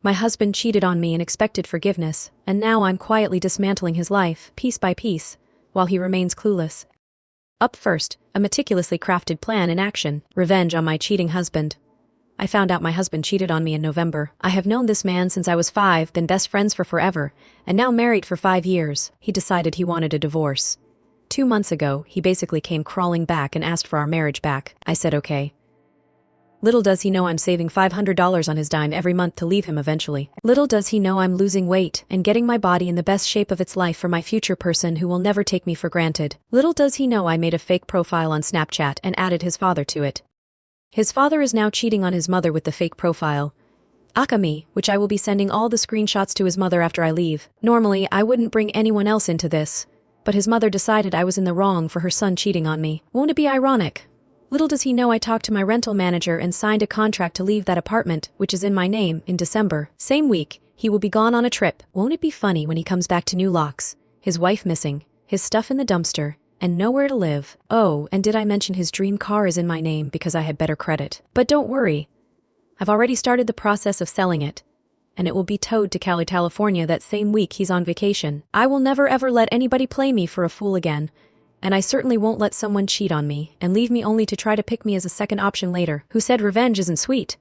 My husband cheated on me and expected forgiveness, and now I'm quietly dismantling his life, piece by piece, while he remains clueless. Up first, a meticulously crafted plan in action: revenge on my cheating husband. I found out my husband cheated on me in November. I have known this man since I was 5, been best friends for forever, and now married for 5 years. He decided he wanted a divorce. 2 months ago, he basically came crawling back and asked for our marriage back. I said okay. Little does he know I'm saving $500 on his dime every month to leave him eventually. Little does he know I'm losing weight and getting my body in the best shape of its life for my future person who will never take me for granted. Little does he know I made a fake profile on Snapchat and added his father to it. His father is now cheating on his mother with the fake profile, Akami, which I will be sending all the screenshots to his mother after I leave. Normally, I wouldn't bring anyone else into this, but his mother decided I was in the wrong for her son cheating on me. Won't it be ironic? Little does he know I talked to my rental manager and signed a contract to leave that apartment, which is in my name, in December. Same week, he will be gone on a trip. Won't it be funny when he comes back to new locks, his wife missing, his stuff in the dumpster, and nowhere to live? Oh, and did I mention his dream car is in my name because I had better credit? But don't worry. I've already started the process of selling it, and it will be towed to Cali, California that same week he's on vacation. I will never ever let anybody play me for a fool again. And I certainly won't let someone cheat on me and leave me only to try to pick me as a second option later. Who said revenge isn't sweet?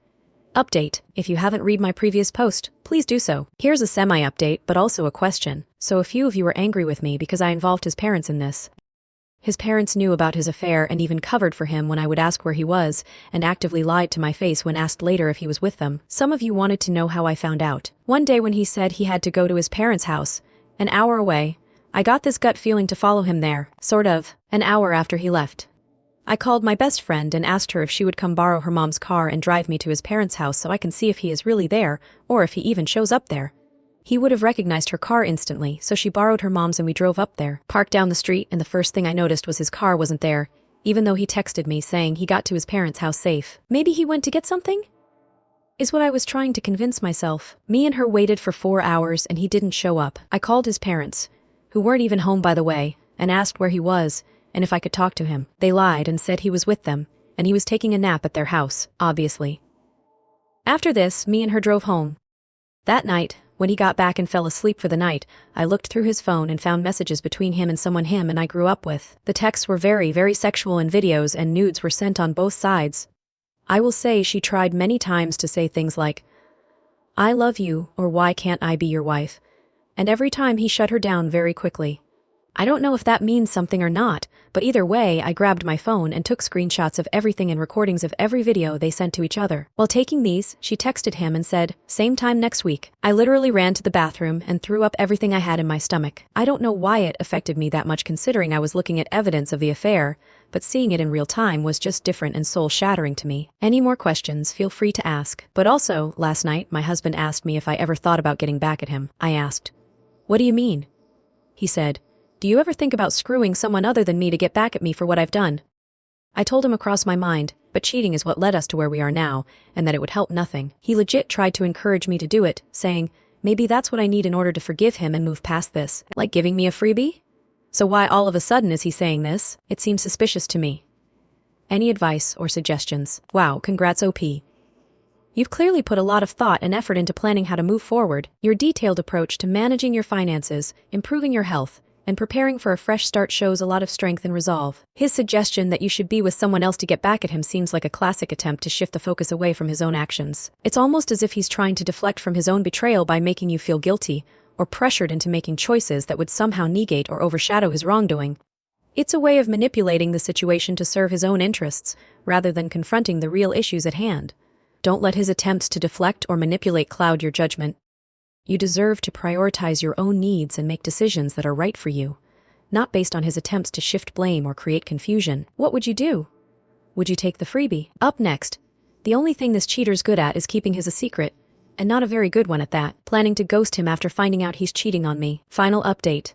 Update: if you haven't read my previous post, please do so. Here's a semi-update, but also a question. So a few of you were angry with me because I involved his parents in this. His parents knew about his affair and even covered for him when I would ask where he was, and actively lied to my face when asked later if he was with them. Some of you wanted to know how I found out. One day when he said he had to go to his parents' house, an hour away, I got this gut feeling to follow him there, sort of, an hour after he left. I called my best friend and asked her if she would come borrow her mom's car and drive me to his parents' house so I can see if he is really there, or if he even shows up there. He would have recognized her car instantly, so she borrowed her mom's and we drove up there, parked down the street, and the first thing I noticed was his car wasn't there, even though he texted me saying he got to his parents' house safe. Maybe he went to get something? Is what I was trying to convince myself. Me and her waited for 4 hours and he didn't show up. I called his parents, who weren't even home by the way, and asked where he was, and if I could talk to him. They lied and said he was with them, and he was taking a nap at their house, obviously. After this, me and her drove home. That night, when he got back and fell asleep for the night, I looked through his phone and found messages between him and someone him and I grew up with. The texts were very, very sexual and videos and nudes were sent on both sides. I will say she tried many times to say things like, "I love you," or "Why can't I be your wife?" And every time he shut her down very quickly. I don't know if that means something or not, but either way I grabbed my phone and took screenshots of everything and recordings of every video they sent to each other. While taking these, she texted him and said, "Same time next week." I literally ran to the bathroom and threw up everything I had in my stomach. I don't know why it affected me that much considering I was looking at evidence of the affair, but seeing it in real time was just different and soul-shattering to me. Any more questions, feel free to ask. But also, last night, my husband asked me if I ever thought about getting back at him. I asked, "What do you mean?" He said, "Do you ever think about screwing someone other than me to get back at me for what I've done?" I told him across my mind, but cheating is what led us to where we are now, and that it would help nothing. He legit tried to encourage me to do it, saying, maybe that's what I need in order to forgive him and move past this. Like giving me a freebie? So why all of a sudden is he saying this? It seems suspicious to me. Any advice or suggestions? Wow, congrats OP. You've clearly put a lot of thought and effort into planning how to move forward. Your detailed approach to managing your finances, improving your health, and preparing for a fresh start shows a lot of strength and resolve. His suggestion that you should be with someone else to get back at him seems like a classic attempt to shift the focus away from his own actions. It's almost as if he's trying to deflect from his own betrayal by making you feel guilty, or pressured into making choices that would somehow negate or overshadow his wrongdoing. It's a way of manipulating the situation to serve his own interests, rather than confronting the real issues at hand. Don't let his attempts to deflect or manipulate cloud your judgment. You deserve to prioritize your own needs and make decisions that are right for you, not based on his attempts to shift blame or create confusion. What would you do? Would you take the freebie? Up next, the only thing this cheater's good at is keeping his a secret, and not a very good one at that. Planning to ghost him after finding out he's cheating on me. Final update.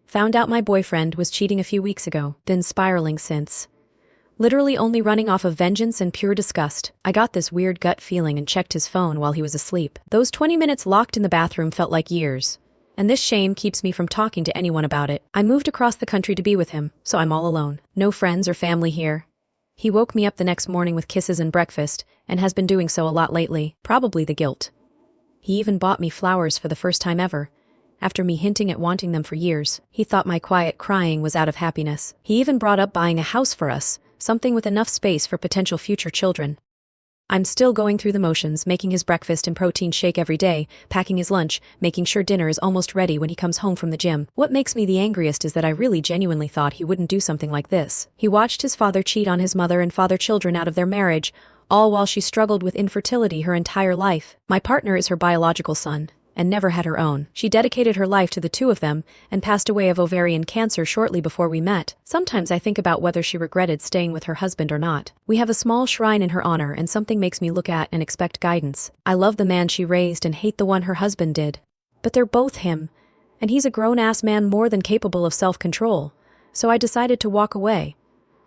Found out my boyfriend was cheating a few weeks ago, been spiraling since. Literally only running off of vengeance and pure disgust. I got this weird gut feeling and checked his phone while he was asleep. Those 20 minutes locked in the bathroom felt like years. And this shame keeps me from talking to anyone about it. I moved across the country to be with him, so I'm all alone. No friends or family here. He woke me up the next morning with kisses and breakfast, and has been doing so a lot lately. Probably the guilt. He even bought me flowers for the first time ever. After me hinting at wanting them for years, he thought my quiet crying was out of happiness. He even brought up buying a house for us, something with enough space for potential future children. I'm still going through the motions, making his breakfast and protein shake every day, packing his lunch, making sure dinner is almost ready when he comes home from the gym. What makes me the angriest is that I really genuinely thought he wouldn't do something like this. He watched his father cheat on his mother and father children out of their marriage, all while she struggled with infertility her entire life. My partner is her biological son, and never had her own. She dedicated her life to the two of them, and passed away of ovarian cancer shortly before we met. Sometimes I think about whether she regretted staying with her husband or not. We have a small shrine in her honor, and something makes me look at and expect guidance. I love the man she raised and hate the one her husband did. But they're both him, and he's a grown-ass man more than capable of self-control, so I decided to walk away.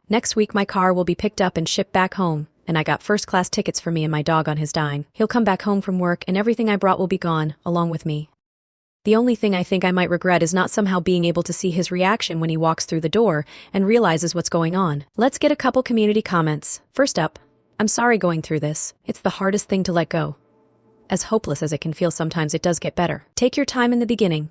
Next week my car will be picked up and shipped back home, and I got first-class tickets for me and my dog on his dime. He'll come back home from work and everything I brought will be gone, along with me. The only thing I think I might regret is not somehow being able to see his reaction when he walks through the door and realizes what's going on. Let's get a couple community comments. First up, I'm sorry going through this. It's the hardest thing to let go. As hopeless as it can feel sometimes, it does get better. Take your time in the beginning.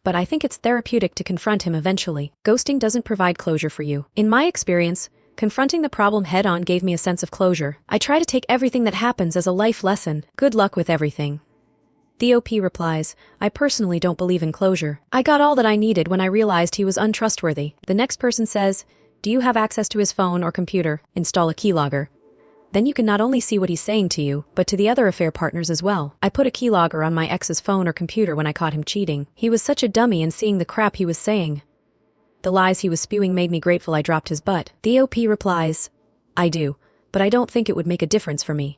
But I think it's therapeutic to confront him eventually. Ghosting doesn't provide closure for you. In my experience, confronting the problem head-on gave me a sense of closure. I try to take everything that happens as a life lesson. Good luck with everything. The OP replies, I personally don't believe in closure. I got all that I needed when I realized he was untrustworthy. The next person says, do you have access to his phone or computer? Install a keylogger. Then you can not only see what he's saying to you, but to the other affair partners as well. I put a keylogger on my ex's phone or computer when I caught him cheating. He was such a dummy in seeing the crap he was saying. The lies he was spewing made me grateful I dropped his butt. The OP replies, I do, but I don't think it would make a difference for me.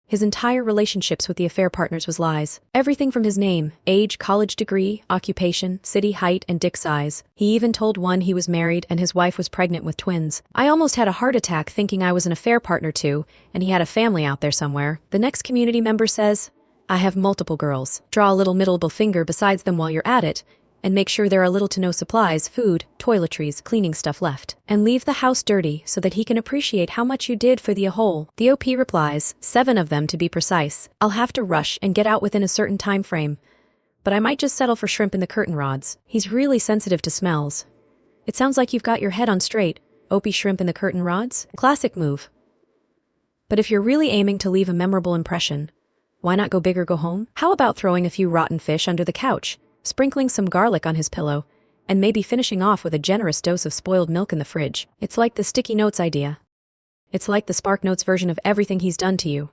His entire relationships with the affair partners was lies. Everything from his name, age, college degree, occupation, city, height, and dick size. He even told one he was married and his wife was pregnant with twins. I almost had a heart attack thinking I was an affair partner too, and he had a family out there somewhere. The next community member says, I have multiple girls. Draw a little middle finger besides them while you're at it, and make sure there are little to no supplies, food, toiletries, cleaning stuff left. And leave the house dirty so that he can appreciate how much you did for the whole. The OP replies, 7 of them to be precise. I'll have to rush and get out within a certain time frame, but I might just settle for shrimp in the curtain rods. He's really sensitive to smells. It sounds like you've got your head on straight. OP shrimp in the curtain rods? Classic move. But if you're really aiming to leave a memorable impression, why not go big or go home? How about throwing a few rotten fish under the couch, sprinkling some garlic on his pillow, and maybe finishing off with a generous dose of spoiled milk in the fridge? It's like the sticky notes idea. It's like the Spark Notes version of everything he's done to you.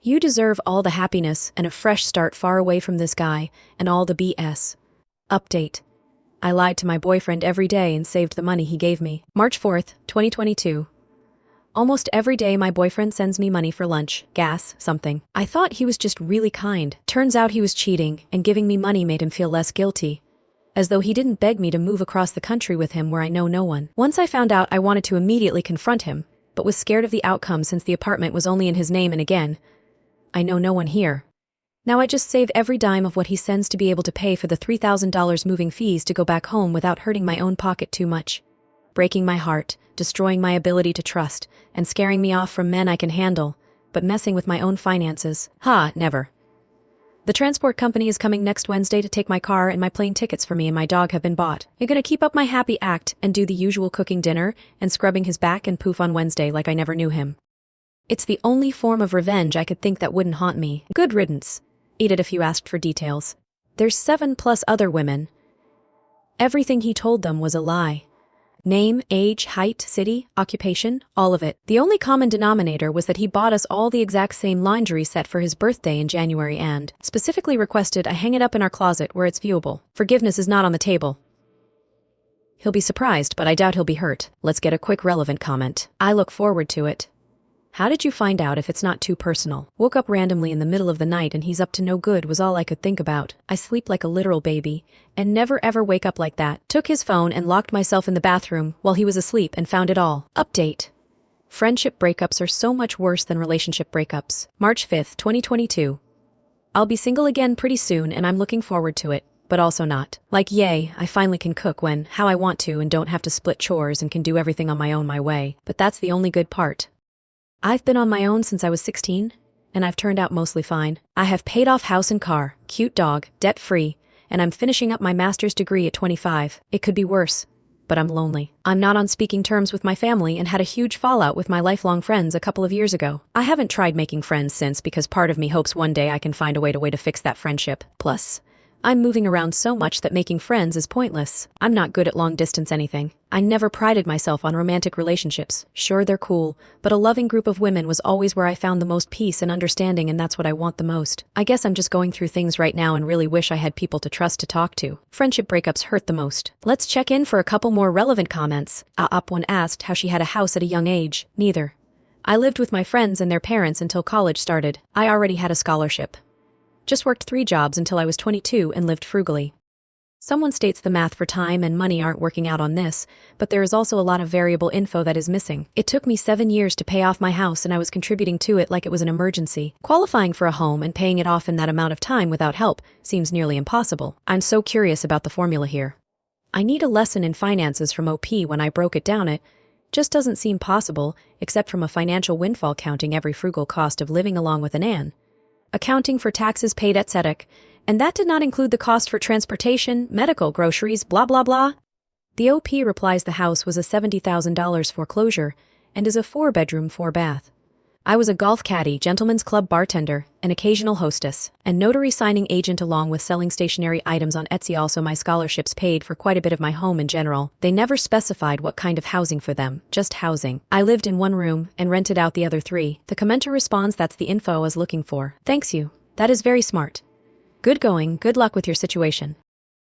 You deserve all the happiness and a fresh start far away from this guy and all the BS. Update. I lied to my boyfriend every day and saved the money he gave me. March 4th, 2022. Almost every day my boyfriend sends me money for lunch, gas, something. I thought he was just really kind. Turns out he was cheating, and giving me money made him feel less guilty. As though he didn't beg me to move across the country with him where I know no one. Once I found out, I wanted to immediately confront him, but was scared of the outcome since the apartment was only in his name, and again, I know no one here. Now I just save every dime of what he sends to be able to pay for the $3,000 moving fees to go back home without hurting my own pocket too much. Breaking my heart, destroying my ability to trust, and scaring me off from men I can handle, but messing with my own finances. Never. The transport company is coming next Wednesday to take my car, and my plane tickets for me and my dog have been bought. You're gonna keep up my happy act and do the usual cooking dinner and scrubbing his back and poof on Wednesday like I never knew him. It's the only form of revenge I could think that wouldn't haunt me. Good riddance. Eat it if you asked for details. There's 7+ other women. Everything he told them was a lie. Name, age, height, city, occupation, all of it. The only common denominator was that he bought us all the exact same lingerie set for his birthday in January and specifically requested I hang it up in our closet where it's viewable. Forgiveness is not on the table. He'll be surprised, but I doubt he'll be hurt. Let's get a quick relevant comment. I look forward to it. How did you find out if it's not too personal? Woke up randomly in the middle of the night and he's up to no good was all I could think about. I sleep like a literal baby and never ever wake up like that. Took his phone and locked myself in the bathroom while he was asleep and found it all. Update. Friendship breakups are so much worse than relationship breakups. March 5th, 2022. I'll be single again pretty soon and I'm looking forward to it, but also not. Like, yay, I finally can cook when, how I want to and don't have to split chores and can do everything on my own my way. But that's the only good part. I've been on my own since I was 16, and I've turned out mostly fine. I have paid off house and car, cute dog, debt-free, and I'm finishing up my master's degree at 25. It could be worse, but I'm lonely. I'm not on speaking terms with my family and had a huge fallout with my lifelong friends a couple of years ago. I haven't tried making friends since because part of me hopes one day I can find a way to fix that friendship. Plus, I'm moving around so much that making friends is pointless. I'm not good at long-distance anything. I never prided myself on romantic relationships. Sure, they're cool, but a loving group of women was always where I found the most peace and understanding, and that's what I want the most. I guess I'm just going through things right now and really wish I had people to trust to talk to. Friendship breakups hurt the most. Let's check in for a couple more relevant comments. One asked how she had a house at a young age. Neither. I lived with my friends and their parents until college started. I already had a scholarship. Just worked 3 jobs until I was 22 and lived frugally. Someone states the math for time and money aren't working out on this, but there is also a lot of variable info that is missing. It took me 7 years to pay off my house and I was contributing to it like it was an emergency. Qualifying for a home and paying it off in that amount of time without help seems nearly impossible. I'm so curious about the formula here. I need a lesson in finances from OP. When I broke it down, it just doesn't seem possible, except from a financial windfall counting every frugal cost of living along with an Ann. Accounting for taxes paid, etc., and that did not include the cost for transportation, medical, groceries, blah blah blah. The OP replies the house was a $70,000 foreclosure and is a 4-bedroom, 4-bath. I was a golf caddy, gentleman's club bartender, an occasional hostess, and notary signing agent along with selling stationery items on Etsy. Also, my scholarships paid for quite a bit of my home in general. They never specified what kind of housing for them, just housing. I lived in 1 room and rented out the other 3. The commenter responds, that's the info I was looking for. Thanks you. That is very smart. Good going, good luck with your situation.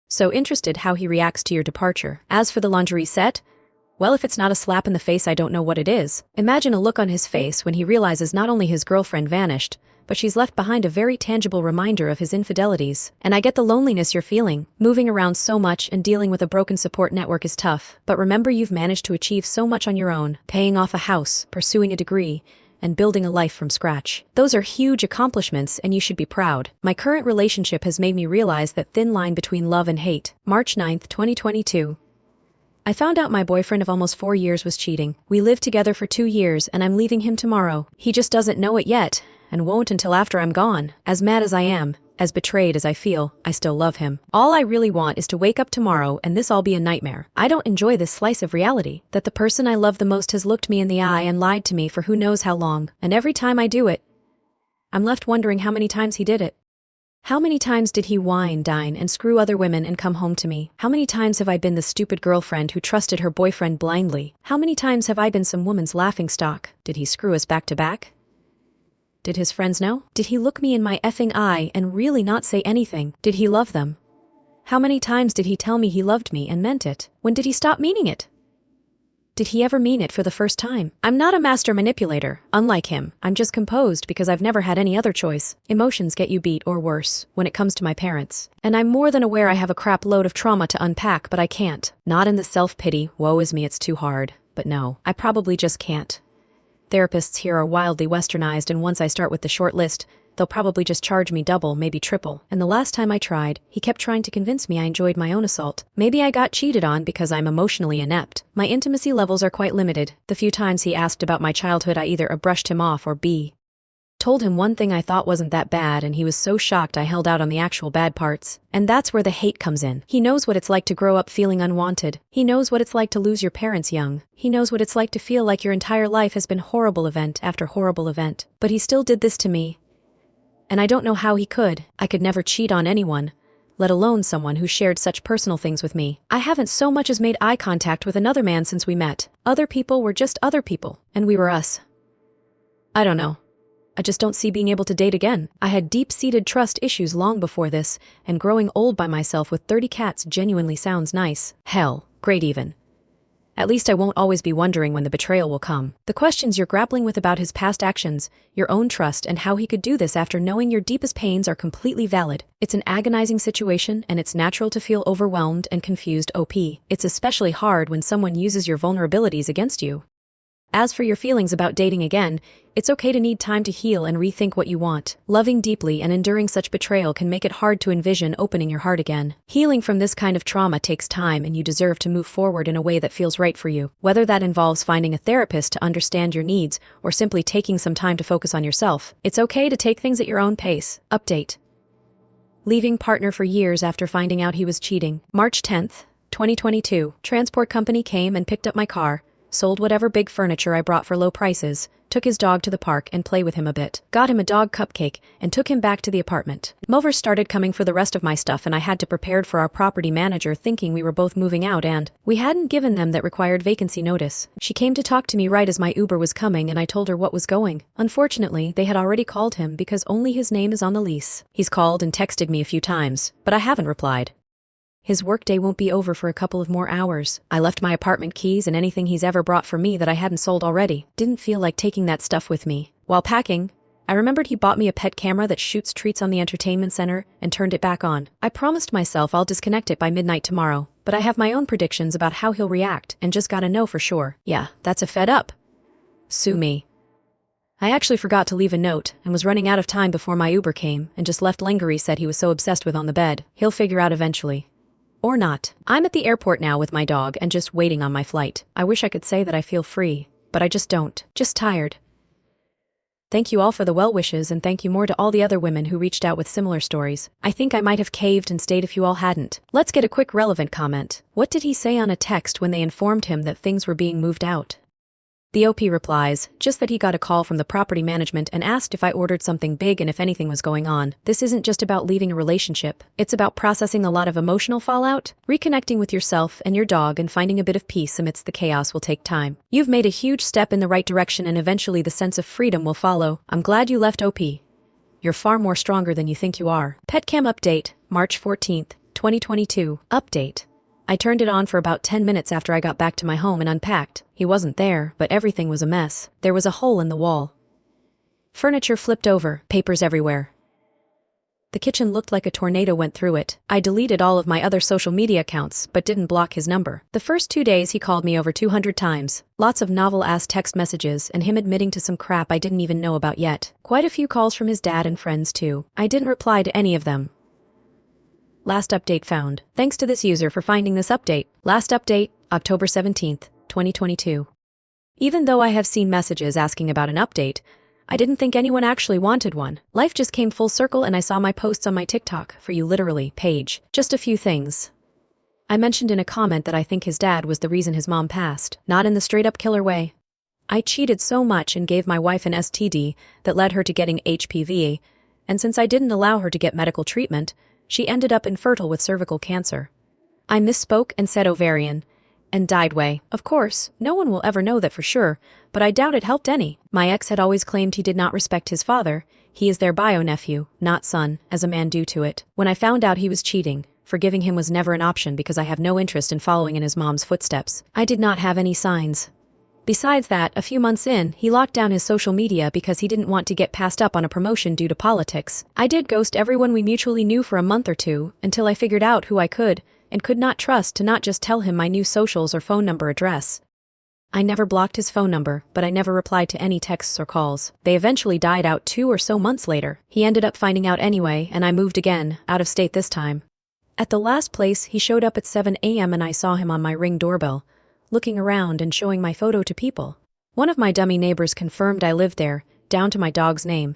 So interested how he reacts to your departure. As for the lingerie set, well, if it's not a slap in the face, I don't know what it is. Imagine a look on his face when he realizes not only his girlfriend vanished, but she's left behind a very tangible reminder of his infidelities. And I get the loneliness you're feeling. Moving around so much and dealing with a broken support network is tough. But remember, you've managed to achieve so much on your own, paying off a house, pursuing a degree, and building a life from scratch. Those are huge accomplishments and you should be proud. My current relationship has made me realize that thin line between love and hate. March 9th, 2022. I found out my boyfriend of almost 4 years was cheating. We lived together for 2 years and I'm leaving him tomorrow. He just doesn't know it yet and won't until after I'm gone. As mad as I am, as betrayed as I feel, I still love him. All I really want is to wake up tomorrow and this all be a nightmare. I don't enjoy this slice of reality, that the person I love the most has looked me in the eye and lied to me for who knows how long. And every time I do it, I'm left wondering how many times he did it. How many times did he wine, dine, and screw other women and come home to me? How many times have I been the stupid girlfriend who trusted her boyfriend blindly? How many times have I been some woman's laughingstock? Did he screw us back to back? Did his friends know? Did he look me in my effing eye and really not say anything? Did he love them? How many times did he tell me he loved me and meant it? When did he stop meaning it? Did he ever mean it for the first time? I'm not a master manipulator, unlike him. I'm just composed because I've never had any other choice. Emotions get you beat or worse when it comes to my parents. And I'm more than aware I have a crap load of trauma to unpack, but I can't. Not in the self-pity, woe is me, it's too hard. But no, I probably just can't. Therapists here are wildly westernized, and once I start with the short list, they'll probably just charge me double, maybe triple. And the last time I tried, he kept trying to convince me I enjoyed my own assault. Maybe I got cheated on because I'm emotionally inept. My intimacy levels are quite limited. The few times he asked about my childhood, I either A, brushed him off, or B, told him one thing I thought wasn't that bad, and he was so shocked I held out on the actual bad parts. And that's where the hate comes in. He knows what it's like to grow up feeling unwanted. He knows what it's like to lose your parents young. He knows what it's like to feel like your entire life has been horrible event after horrible event. But he still did this to me. And I don't know how he could. I could never cheat on anyone, let alone someone who shared such personal things with me. I haven't so much as made eye contact with another man since we met. Other people were just other people, and we were us. I don't know. I just don't see being able to date again. I had deep-seated trust issues long before this, and growing old by myself with 30 cats genuinely sounds nice. Hell, great even. At least I won't always be wondering when the betrayal will come. The questions you're grappling with about his past actions, your own trust, and how he could do this after knowing your deepest pains are completely valid. It's an agonizing situation, and it's natural to feel overwhelmed and confused. OP. It's especially hard when someone uses your vulnerabilities against you. As for your feelings about dating again, it's okay to need time to heal and rethink what you want. Loving deeply and enduring such betrayal can make it hard to envision opening your heart again. Healing from this kind of trauma takes time, and you deserve to move forward in a way that feels right for you. Whether that involves finding a therapist to understand your needs or simply taking some time to focus on yourself, it's okay to take things at your own pace. Update. Leaving partner for years after finding out he was cheating. March 10th, 2022. Transport company came and picked up my car, sold whatever big furniture I brought for low prices, took his dog to the park and play with him a bit, got him a dog cupcake, and took him back to the apartment. Movers started coming for the rest of my stuff, and I had to prepare for our property manager, thinking we were both moving out and we hadn't given them that required vacancy notice. She came to talk to me right as my Uber was coming, and I told her what was going. Unfortunately, they had already called him because only his name is on the lease. He's called and texted me a few times, but I haven't replied. His workday won't be over for a couple of more hours. I left my apartment keys and anything he's ever brought for me that I hadn't sold already. Didn't feel like taking that stuff with me. While packing, I remembered he bought me a pet camera that shoots treats on the entertainment center and turned it back on. I promised myself I'll disconnect it by midnight tomorrow, but I have my own predictions about how he'll react and just gotta know for sure. Yeah, that's a fed up. Sue me. I actually forgot to leave a note and was running out of time before my Uber came and just left Lingerie said he was so obsessed with on the bed. He'll figure out eventually. Or not. I'm at the airport now with my dog and just waiting on my flight. I wish I could say that I feel free, but I just don't. Just tired. Thank you all for the well wishes, and thank you more to all the other women who reached out with similar stories. I think I might have caved and stayed if you all hadn't. Let's get a quick relevant comment. What did he say on a text when they informed him that things were being moved out? The OP replies, just that he got a call from the property management and asked if I ordered something big and if anything was going on. This isn't just about leaving a relationship. It's about processing a lot of emotional fallout. Reconnecting with yourself and your dog and finding a bit of peace amidst the chaos will take time. You've made a huge step in the right direction, and eventually the sense of freedom will follow. I'm glad you left, OP. You're far more stronger than you think you are. Petcam update, March 14th, 2022. Update. I turned it on for about 10 minutes after I got back to my home and unpacked. He wasn't there, but everything was a mess. There was a hole in the wall. Furniture flipped over, papers everywhere. The kitchen looked like a tornado went through it. I deleted all of my other social media accounts, but didn't block his number. The first 2 days he called me over 200 times. Lots of novel-ass text messages and him admitting to some crap I didn't even know about yet. Quite a few calls from his dad and friends too. I didn't reply to any of them. Last update found. Thanks to this user for finding this update. Last update, October 17th, 2022. Even though I have seen messages asking about an update, I didn't think anyone actually wanted one. Life just came full circle and I saw my posts on my TikTok, for you literally, page. Just a few things. I mentioned in a comment that I think his dad was the reason his mom passed, not in the straight-up killer way. I cheated so much and gave my wife an STD that led her to getting HPV, and since I didn't allow her to get medical treatment, she ended up infertile with cervical cancer. I misspoke and said ovarian, and died way. Of course, no one will ever know that for sure, but I doubt it helped any. My ex had always claimed he did not respect his father. He is their bio-nephew, not son, as a man due to it. When I found out he was cheating, forgiving him was never an option because I have no interest in following in his mom's footsteps. I did not have any signs. Besides that, a few months in, he locked down his social media because he didn't want to get passed up on a promotion due to politics. I did ghost everyone we mutually knew for a month or two, until I figured out who I could and could not trust to not just tell him my new socials or phone number address. I never blocked his phone number, but I never replied to any texts or calls. They eventually died out 2 or so months later. He ended up finding out anyway, and I moved again, out of state this time. At the last place, he showed up at 7 a.m. and I saw him on my Ring doorbell, looking around and showing my photo to people. One of my dummy neighbors confirmed I lived there, down to my dog's name,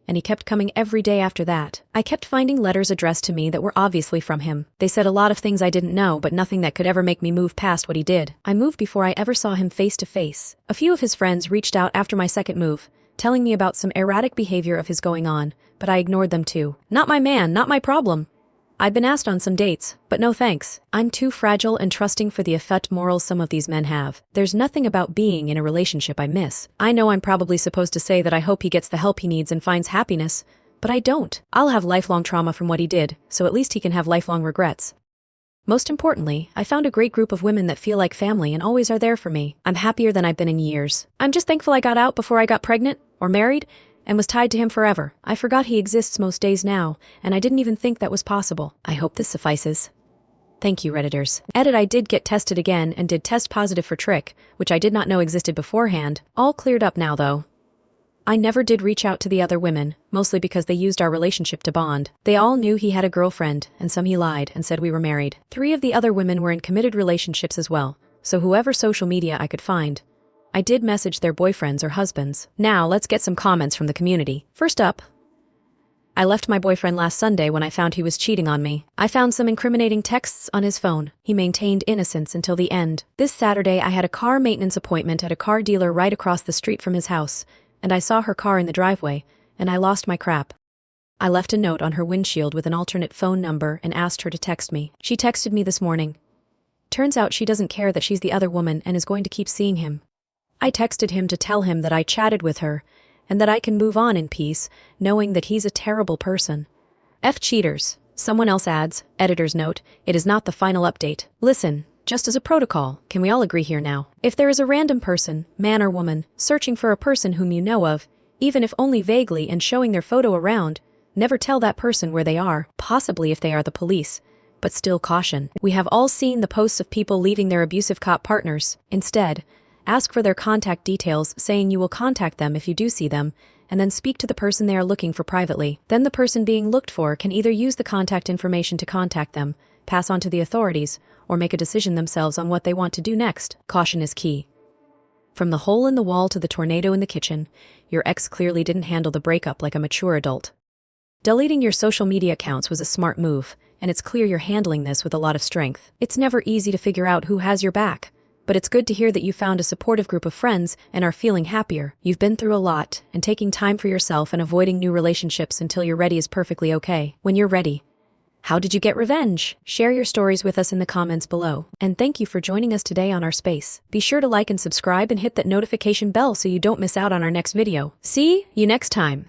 and he kept coming every day after that. I kept finding letters addressed to me that were obviously from him. They said a lot of things I didn't know, but nothing that could ever make me move past what he did. I moved before I ever saw him face to face. A few of his friends reached out after my second move, telling me about some erratic behavior of his going on, but I ignored them too. Not my man, not my problem. I've been asked on some dates, but no thanks. I'm too fragile and trusting for the effete morals some of these men have. There's nothing about being in a relationship I miss. I know I'm probably supposed to say that I hope he gets the help he needs and finds happiness, but I don't. I'll have lifelong trauma from what he did, so at least he can have lifelong regrets. Most importantly, I found a great group of women that feel like family and always are there for me. I'm happier than I've been in years. I'm just thankful I got out before I got pregnant, or married, and was tied to him forever. I forgot he exists most days now, and I didn't even think that was possible. I hope this suffices. Thank you, Redditors. Edit, I did get tested again and did test positive for trick, which I did not know existed beforehand. All cleared up now though. I never did reach out to the other women, mostly because they used our relationship to bond. They all knew he had a girlfriend, and some he lied and said we were married. 3 of the other women were in committed relationships as well, so whoever social media I could find. I did message their boyfriends or husbands. Now let's get some comments from the community. First up, I left my boyfriend last Sunday when I found he was cheating on me. I found some incriminating texts on his phone. He maintained innocence until the end. This Saturday I had a car maintenance appointment at a car dealer right across the street from his house, and I saw her car in the driveway, and I lost my crap. I left a note on her windshield with an alternate phone number and asked her to text me. She texted me this morning. Turns out she doesn't care that she's the other woman and is going to keep seeing him. I texted him to tell him that I chatted with her, and that I can move on in peace, knowing that he's a terrible person. F cheaters. Someone else adds, editor's note, it is not the final update. Listen, just as a protocol, can we all agree here now? If there is a random person, man or woman, searching for a person whom you know of, even if only vaguely and showing their photo around, never tell that person where they are, possibly if they are the police. But still caution. We have all seen the posts of people leaving their abusive cop partners. Instead, ask for their contact details, saying you will contact them if you do see them, and then speak to the person they are looking for privately. Then the person being looked for can either use the contact information to contact them, pass on to the authorities, or make a decision themselves on what they want to do next. Caution is key. From the hole in the wall to the tornado in the kitchen, your ex clearly didn't handle the breakup like a mature adult. Deleting your social media accounts was a smart move, and it's clear you're handling this with a lot of strength. It's never easy to figure out who has your back, but it's good to hear that you found a supportive group of friends and are feeling happier. You've been through a lot, and taking time for yourself and avoiding new relationships until you're ready is perfectly okay. When you're ready, how did you get revenge? Share your stories with us in the comments below. And thank you for joining us today on our space. Be sure to like and subscribe and hit that notification bell so you don't miss out on our next video. See you next time.